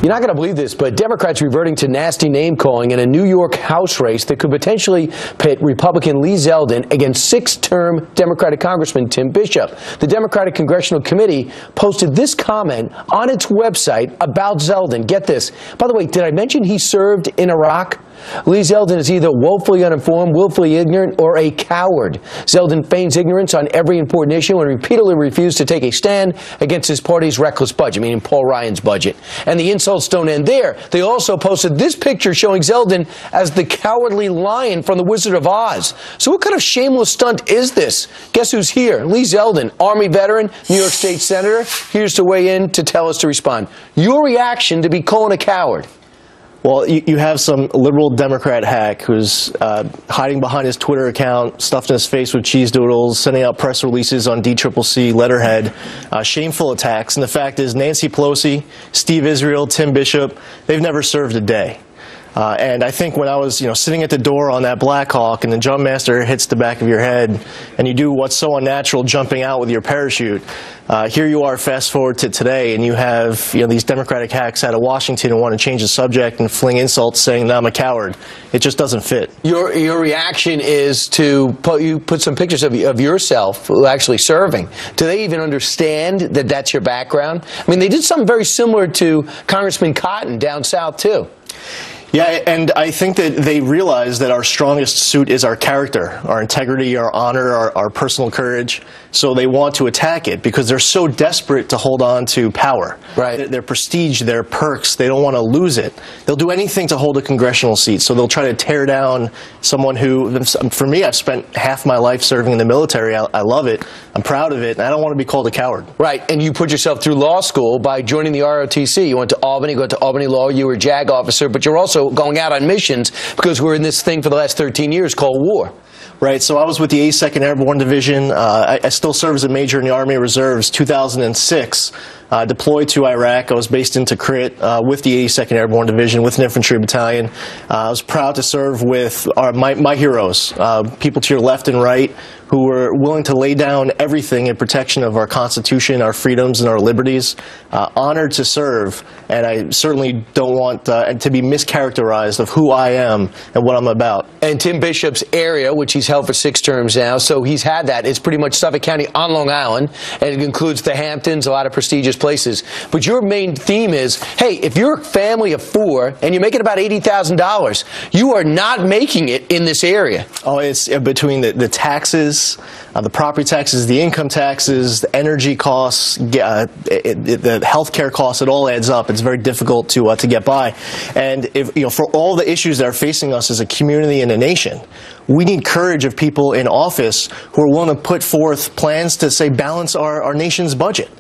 You're not going to believe this, but Democrats reverting to nasty name-calling in a New York House race that could potentially pit Republican Lee Zeldin against six-term Democratic Congressman Tim Bishop. The Democratic Congressional Committee posted this comment on its website about Zeldin. Get this. By the way, did I mention he served in Iraq? Lee Zeldin is either woefully uninformed, willfully ignorant, or a coward. Zeldin feigns ignorance on every important issue and repeatedly refused to take a stand against his party's reckless budget, meaning Paul Ryan's budget. And the insults don't end there. They also posted this picture showing Zeldin as the cowardly lion from The Wizard of Oz. So what kind of shameless stunt is this? Guess who's here? Lee Zeldin, Army veteran, New York State Senator, here's to weigh in to tell us to respond. Your reaction to be calling a coward? Well, you have some liberal Democrat hack who's hiding behind his Twitter account, stuffing his face with cheese doodles, sending out press releases on DCCC letterhead, shameful attacks. And the fact is, Nancy Pelosi, Steve Israel, Tim Bishop, they've never served a day. And I think when I was, sitting at the door on that Black Hawk and the jump master hits the back of your head and you do what's so unnatural, jumping out with your parachute, here you are, fast forward to today, and you have, these Democratic hacks out of Washington who want to change the subject and fling insults saying that I'm a coward. It just doesn't fit. Your reaction is to put some pictures of yourself actually serving. Do they even understand that that's your background? I mean, they did something very similar to Congressman Cotton down south, too. Yeah, and I think that they realize that our strongest suit is our character, our integrity, our honor, our personal courage. So they want to attack it because they're so desperate to hold on to power. Right. Their prestige, their perks, they don't want to lose it. They'll do anything to hold a congressional seat. So they'll try to tear down someone who, for me, I've spent half my life serving in the military. I love it. I'm proud of it. And I don't want to be called a coward. Right. And you put yourself through law school by joining the ROTC. You went to Albany, got to Albany Law. You were a JAG officer, but you're also going out on missions because we're in this thing for the last 13 years called war. Right, so I was with the 82nd Airborne Division. I still serve as a major in the Army Reserves. 2006, deployed to Iraq. I was based in Tikrit with the 82nd Airborne Division, with an infantry battalion. I was proud to serve with my heroes, people to your left and right, who were willing to lay down everything in protection of our Constitution, our freedoms, and our liberties. Honored to serve, and I certainly don't want to be mischaracterized of who I am and what I'm about. And Tim Bishop's area, which he's held for 6 terms now, so he's had that. It's pretty much Suffolk County on Long Island, and it includes the Hamptons, a lot of prestigious places. But your main theme is, hey, if you're a family of 4 and you're making about $80,000, you are not making it in this area. Oh, it's between the taxes, the property taxes, the income taxes, the energy costs, the health care costs, it all adds up. It's very difficult to get by. And for all the issues that are facing us as a community and a nation, we need courage of people in office who are willing to put forth plans to, say, balance our nation's budget.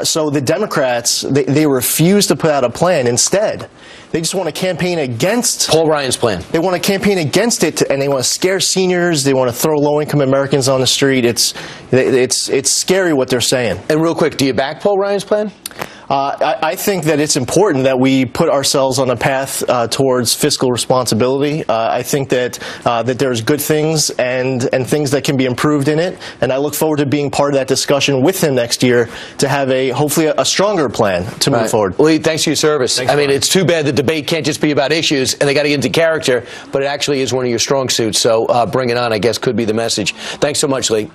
So the Democrats, they refuse to put out a plan. Instead, they just want to campaign against Paul Ryan's plan. They want to campaign against it, and they want to scare seniors. They want to throw low-income Americans on the street. It's scary what they're saying. And real quick, do you back Paul Ryan's plan? I think that it's important that we put ourselves on a path towards fiscal responsibility. I think that there's good things and things that can be improved in it, and I look forward to being part of that discussion with him next year to have hopefully a stronger plan to move forward. Lee, thanks for your service. Thanks, it's too bad the debate can't just be about issues and they got to get into character, but it actually is one of your strong suits. So bring it on, I guess, could be the message. Thanks so much, Lee.